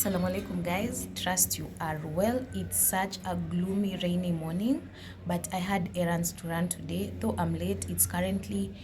Assalamu alaikum guys, trust you are well. It's such a gloomy rainy morning, but I had errands to run today. Though I'm late, it's currently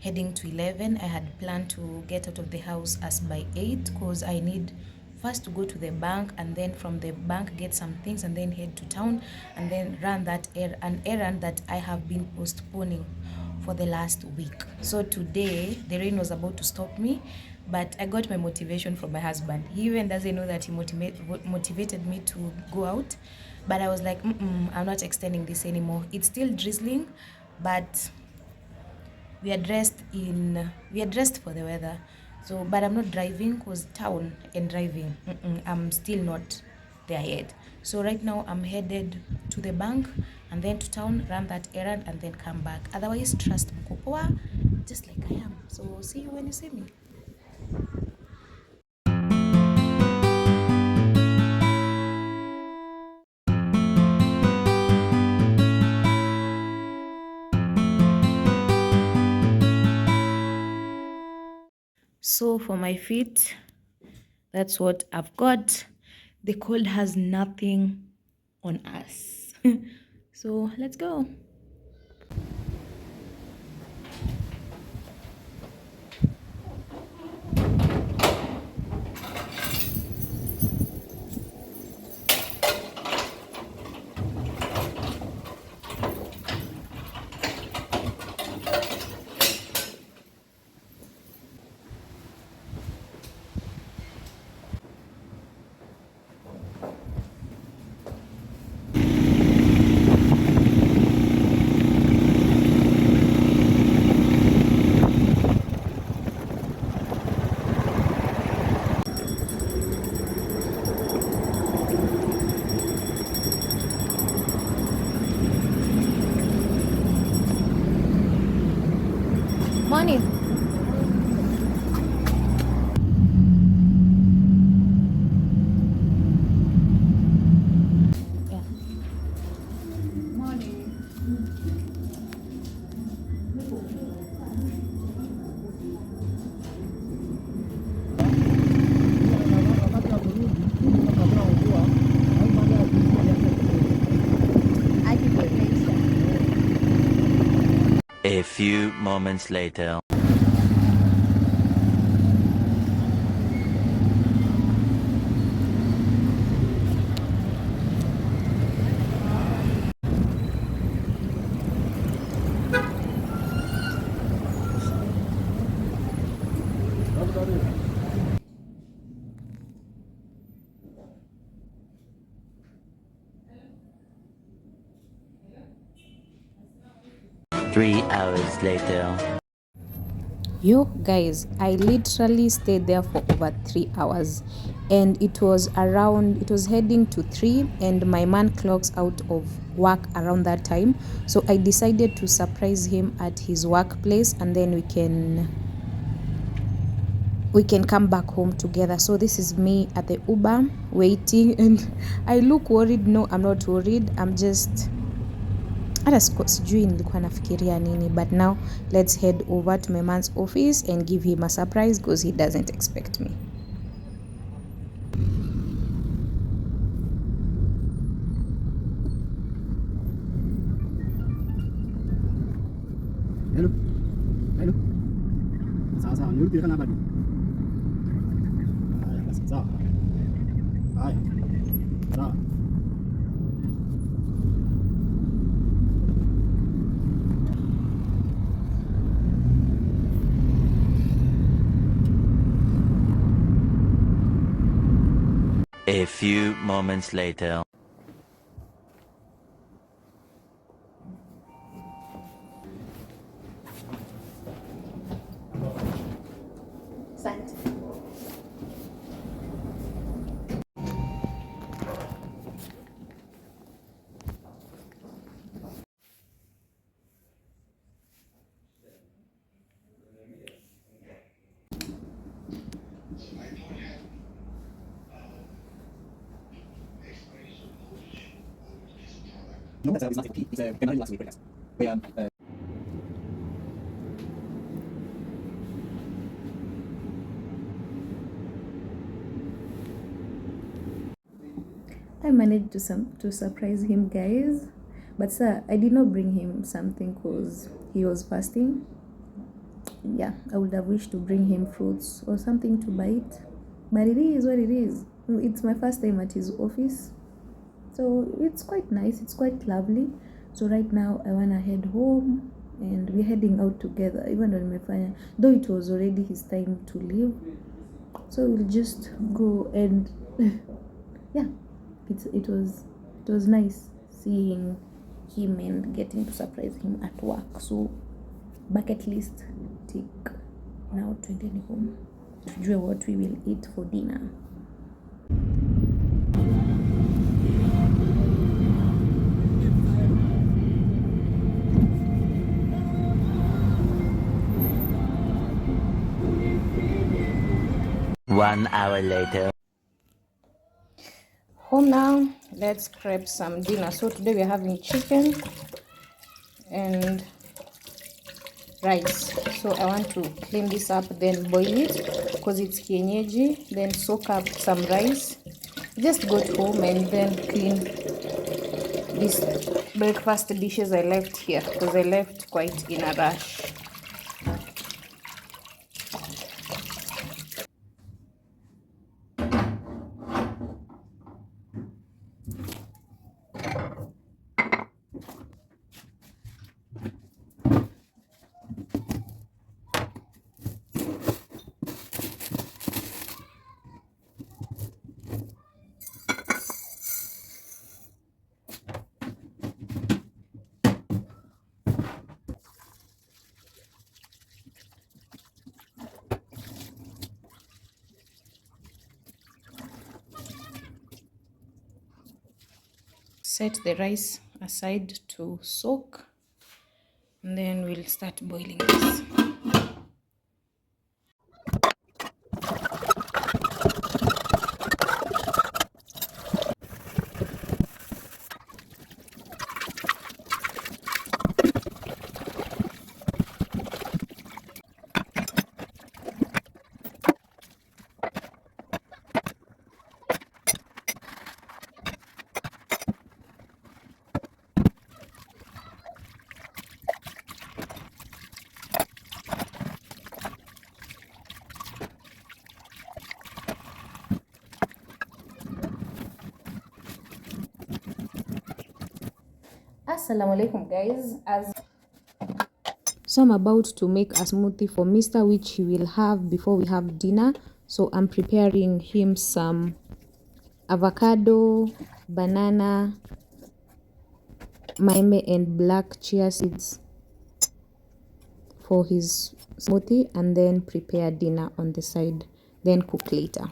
heading to 11. I had planned to get out of the house as by 8 because I need first to go to the bank and then from the bank get some things and then head to town and then run an errand that I have been postponing for the last week. So today the rain was about to stop me, but I got my motivation from my husband. He even doesn't know that he motivated me to go out, but I was like, I'm not extending this anymore. It's still drizzling, but we are dressed for the weather. So but I'm not driving because town and driving, I'm still not there yet. So right now I'm headed to the bank and then to town, run that errand and then come back. Otherwise trust mkopoa just like I am. So see you when you see me. So for my feet, that's what I've got. The cold has nothing on us. So let's go. Morning. Yeah. A few moments later. Three hours later. Yo guys, I literally stayed there for over 3 hours and it was heading to 3 and my man clocks out of work around that time. So I decided to surprise him at his workplace and then we can come back home together. So this is me at the Uber waiting and I look worried. No, I'm not worried. I'm just hata sijui nilikuwa nafikiria nini, but now let's head over to my man's office and give him a surprise because he doesn't expect me. Hello. Hello. Sawa sawa, nirudi kana bado. Haya basi sawa. Haya. Sawa. A few moments later. No, it's not key. It's a penalty last week, I guess. Where I managed to surprise him, guys. But sir, I did not bring him something because he was fasting. Yeah, I would have wished to bring him fruits or something to bite. But it is what it is. It's my first time at his office. So it's quite nice, it's quite lovely. So right now I wanna head home and we're heading out together, even on my final, though it was already his time to leave. So we'll just go and yeah, it was nice seeing him and getting to surprise him at work. So bucket list tick. Now twendeni home tujue what we will eat for dinner. One hour later. Home now, let's prep some dinner. So today we're having chicken and rice. So I want to clean this up, then boil it because it's kienyeji, then soak up some rice. Just got home and then clean these breakfast dishes I left here because I left quite in a rush. Set the rice aside to soak and then we'll start boiling this. Assalamu alaikum, guys. So I'm about to make a smoothie for Mr. which he will have before we have dinner. So I'm preparing him some avocado, banana, maembe and black chia seeds for his smoothie, and then prepare dinner on the side, then cook later.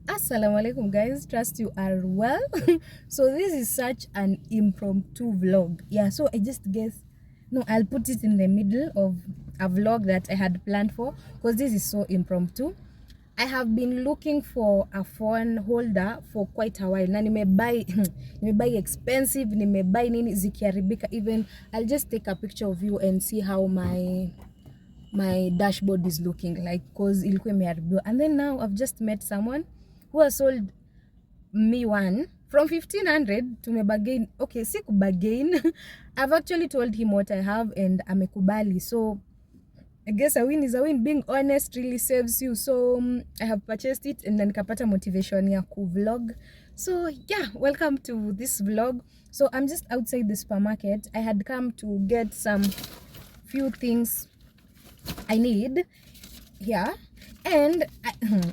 Assalamu alaikum guys, trust you are well. So this is such an impromptu vlog. Yeah, so I just guess, no, I'll put it in the middle of a vlog that I had planned for, because this is so impromptu. I have been looking for a phone holder for quite a while. Na nimebuy expensive, nimebuy nini zikiharibika. Even I'll just take a picture of you and see how my dashboard is looking like, because ilikuwa imeharibiwa. And then now I've just met someone who has sold me one from 1500. Tumebagain. Okay, si kubagain. I've actually told him what I have and amekubali. So I guess a win is a win. Being honest really saves you. So I have purchased it and then nikapata motivation ya vlog. So yeah, welcome to this vlog. So I'm just outside the supermarket. I had come to get some few things I need here, and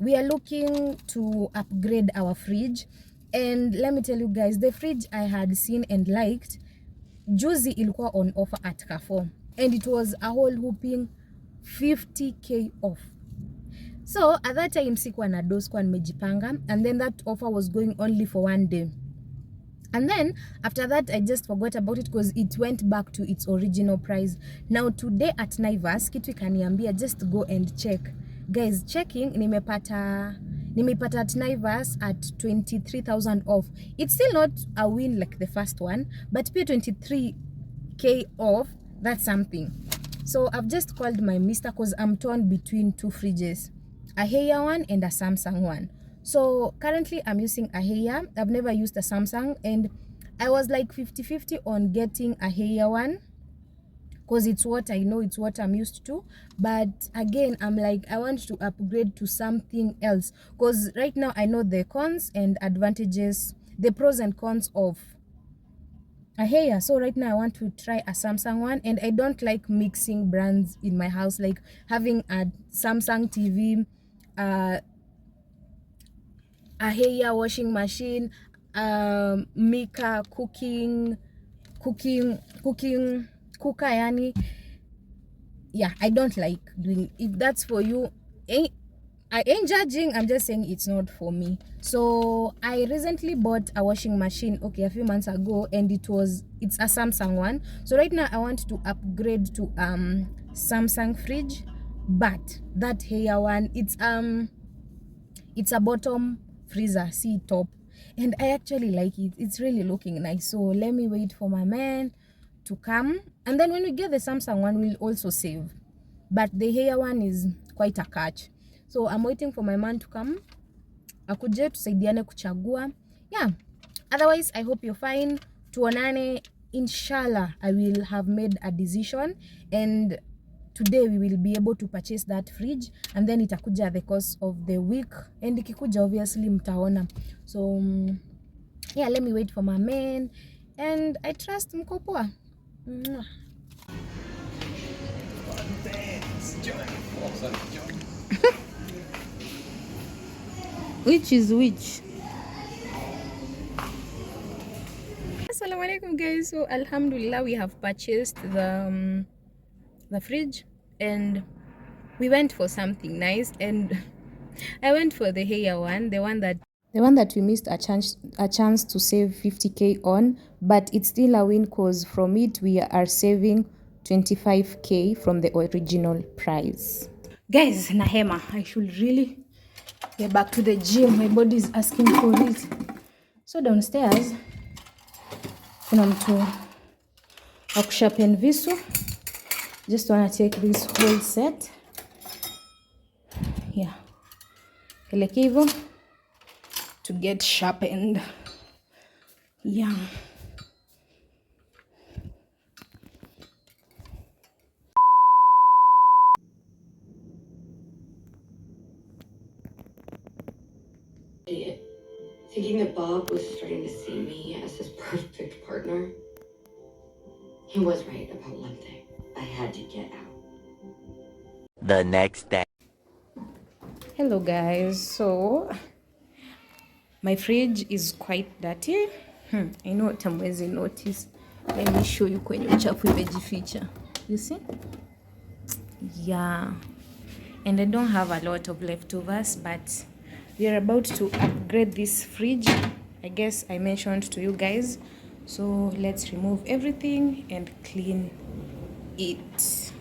we are looking to upgrade our fridge. And let me tell you guys, the fridge I had seen and liked juzi ilikuwa on offer at Carrefour, and it was a whole whooping 50k off. So at that time sikuwa na do, sikuwa nimejipanga, and then that offer was going only for one day. And then after that I just forgot about it because it went back to its original price. Now today at Naivas kitu ikaniambia just go and check. Guys, checking nimepata at Naivas at 23,000 off. It's still not a win like the first one, but pay 23k off, that's something. So I've just called my mister because I'm torn between two fridges, a Heya one and a Samsung one. So currently I'm using a Heya. I've never used a Samsung, and I was like 50-50 on getting a Heya one because it's what I know, it's what I'm used to. But again, I'm like, I want to upgrade to something else because right now I know the cons and advantages, the pros and cons of a Heya. So right now I want to try a Samsung one, and I don't like mixing brands in my house, like having a Samsung TV, a Heya washing machine, Mika cooker yani. Yeah, I don't like doing. If that's for you, I ain't judging, I'm just saying it's not for me. So I recently bought a washing machine, okay, a few months ago, and it's a Samsung one. So right now I want to upgrade to Samsung fridge, but that Heya one, it's a bottom freezer, see top, and I actually like it. It's really looking nice. So let me wait for my man to come, and then when we get the Samsung one we'll also save, but the Heya one is quite a catch. So I'm waiting for my man to come akuje tusaidiane kuchagua. Yeah, otherwise I hope you're fine. Tuonane inshallah. I will have made a decision, and today we will be able to purchase that fridge, and then itakuja the course of the week, and ikikuja obviously mtaona. So yeah, let me wait for my man, and I trust mko poa. Which is which? Assalamu alaikum guys. So alhamdulillah, we have purchased the fridge, and we went for something nice, and I went for the Heya one, the one that we missed a chance to save 50k on, but it's still a win because from it we are saving 25k from the original price. Guys, Nahema, I should really get back to the gym. My body is asking for it. So downstairs kuna mtu wa kusharpen visu. Just wanna take this whole set. Yeah. Keleke hivyo to get sharpened. Yeah. Idiot. Thinking that Bob was starting to see me as his perfect partner. He was right about one thing. I had to get out. The next day. Hello guys. So my fridge is quite dirty. I know what hamwezi notice. Let me show you kwenye uchafu imejificha. You see? Yeah. and I don't have a lot of leftovers, but we are about to upgrade this fridge. I guess I mentioned to you guys. So let's remove everything and clean it.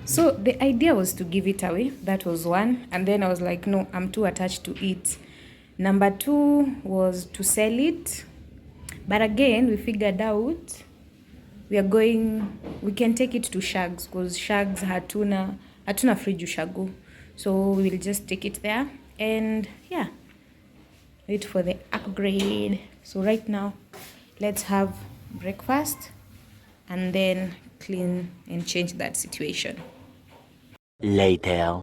So the idea was to give it away. That was one. And then I was like, no, I'm too attached to it. Number two was to sell it. But again, we figured out we can take it to Shags, because Shags hatuna fridge ushago. So we'll just take it there and yeah, wait for the upgrade. So right now, let's have breakfast and then clean and change that situation. Later.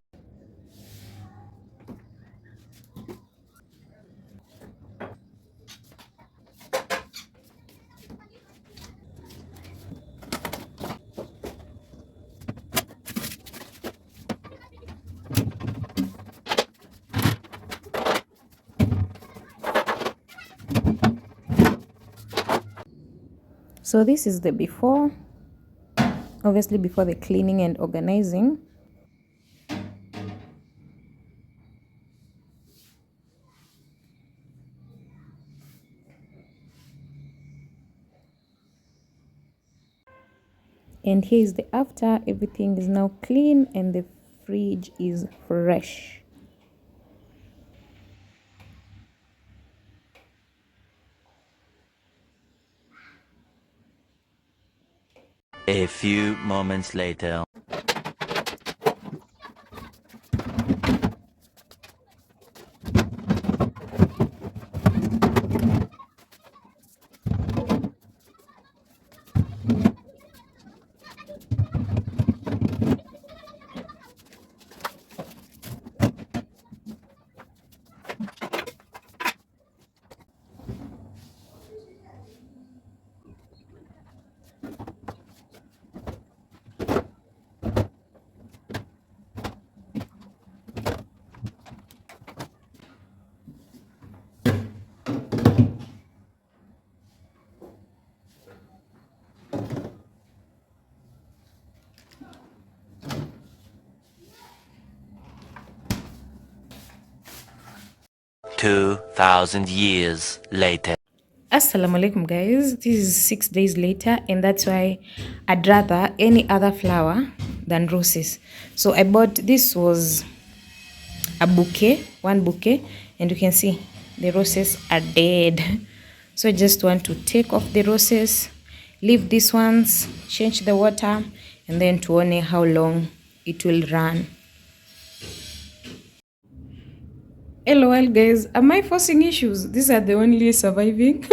So this is the before, obviously before the cleaning and organizing. And here is the after. Everything is now clean and the fridge is fresh. A few moments later. $2,000 later. Assalamu alaikum guys, this is 6 days later, and that's why I'd rather any other flower than roses. So I bought, this was a bouquet, one bouquet, and you can see the roses are dead. So I just want to take off the roses, leave these ones, change the water, and then to know how long it will run. LOL guys, am I forcing issues? These are the only surviving.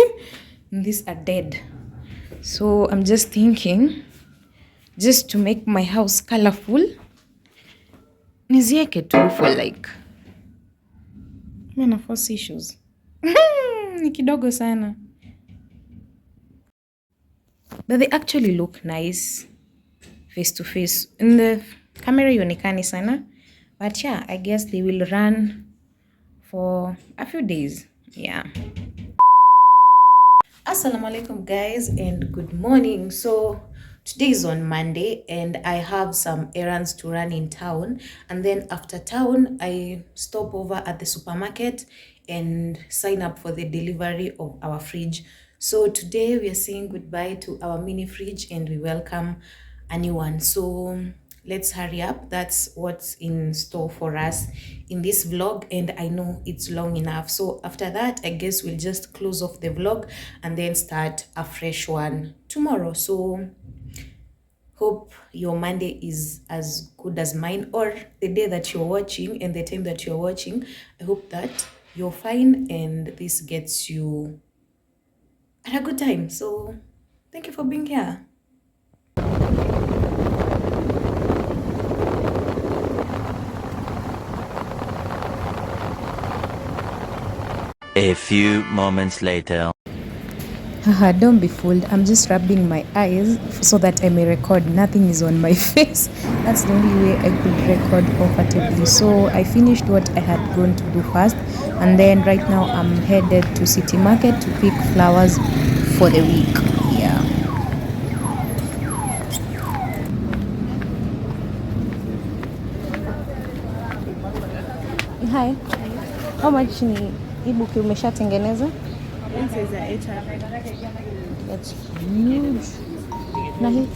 These are dead. So I'm just thinking, just to make my house colorful, nizieke tu for like, na force issues. Ni kidogo sana. But they actually look nice face to face. In the camera ionekani sana. But yeah, I guess they will run for a few days. Yeah. Assalamu alaikum guys and good morning. So today is on Monday and I have some errands to run in town, and then after town I stop over at the supermarket and sign up for the delivery of our fridge. So today we are saying goodbye to our mini fridge and we welcome a new one. So let's hurry up. That's what's in store for us in this vlog, and I know it's long enough. So after that, I guess we'll just close off the vlog and then start a fresh one tomorrow. So hope your Monday is as good as mine, or the day that you're watching and the time that you're watching. I hope that you're fine and this gets you at a good time. So thank you for being here. A few moments later. Haha, don't be fooled. I'm just rubbing my eyes so that I may record. Nothing is on my face. That's the only way I could record comfortably. So I finished what I had gone to do first, and then right now I'm headed to City Market to pick flowers for the week. Yeah. Hi. How much ni hii buki umeshatengeneza? This is a 800. That's huge. Na hii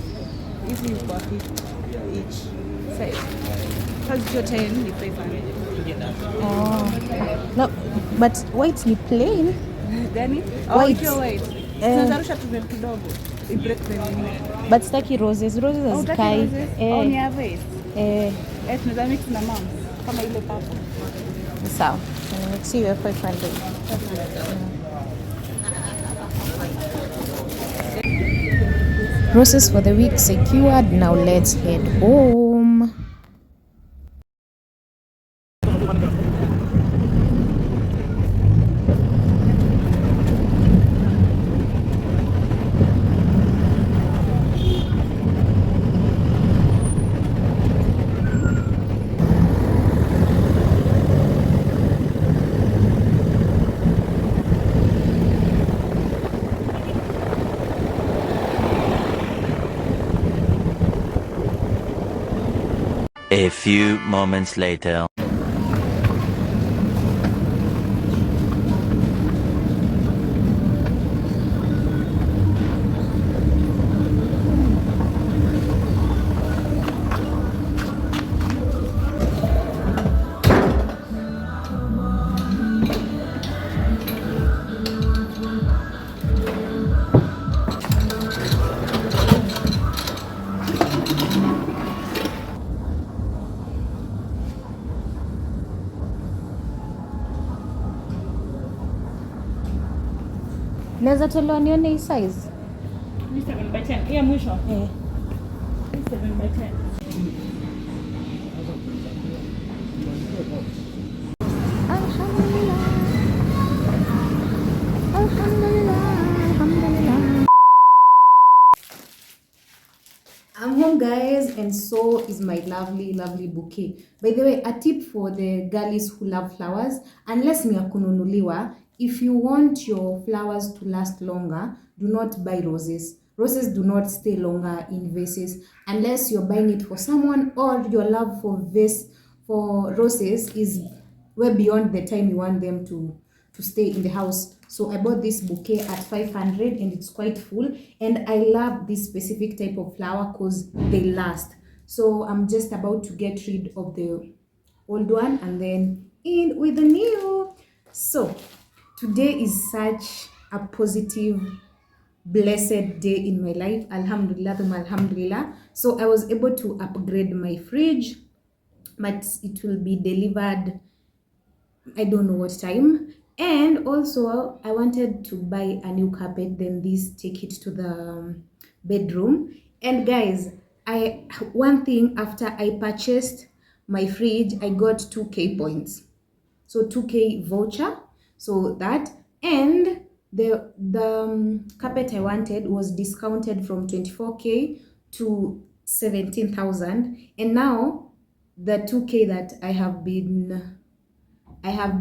This is for 50 each side. Because your 10 ni 500. no, but white ni plain. Gani? White. Ikiwa white. Tunazarusha tuvel kidogo. I break the limit. But staki roses. Roses hazikai. Ni ya vase. Tunaweza mix na mom. Kama ile papo. Sawa. Mix hiyo 500. Roses for the week secured. Now let's head home. A few moments later. Naweza tolewa nione hii size? Ni 7 by 10. Hiyo mwisho. Ni 7 by 10. Alhamdulillah. Alhamdulillah. Alhamdulillah. I'm home, guys, and so is my lovely bouquet. By the way, a tip for the girlies who love flowers, unless ni ya kununuliwa, if you want your flowers to last longer, do not buy roses. Roses do not stay longer in vases unless you're buying it for someone, or your love for roses is way beyond the time you want them to stay in the house. So I bought this bouquet at 500 and it's quite full, and I love this specific type of flower because they last. So I'm just about to get rid of the old one and then in with the new. So today is such a positive, blessed day in my life. Alhamdulillah, alhamdulillah. So I was able to upgrade my fridge, but it will be delivered I don't know what time. And also I wanted to buy a new carpet, then take it to the bedroom. And guys, one thing, after I purchased my fridge, I got 2k points. So 2k voucher. So that, and the carpet I wanted was discounted from 24k to 17,000, and now the 2k that I have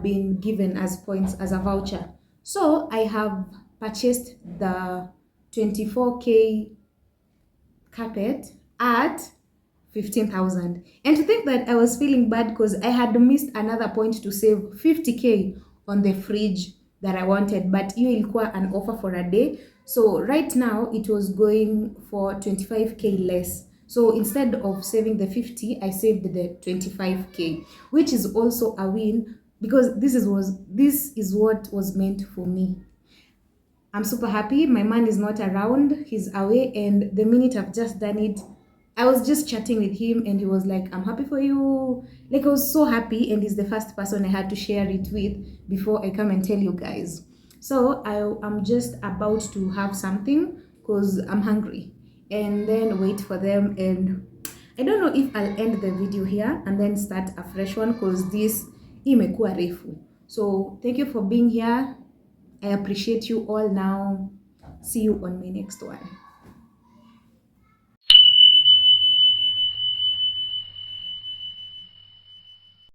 been given as points as a voucher. So I have purchased the 24k carpet at 15,000. And to think that I was feeling bad because I had missed another point to save 50k on the fridge that I wanted, but hiyo ilikuwa an offer for a day. So right now it was going for 25k less. So instead of saving the 50, I saved the 25k, which is also a win because this is what was meant for me. I'm super happy. My man is not around, he's away, and the minute I've just done it, I was just chatting with him and he was like, I'm happy for you. Like, I was so happy, and he's the first person I had to share it with before I come and tell you guys. So I'm just about to have something because I'm hungry, and then wait for them. And I don't know if I'll end the video here and then start a fresh one because this imekuwa refu. So thank you for being here. I appreciate you all now. See you on my next one.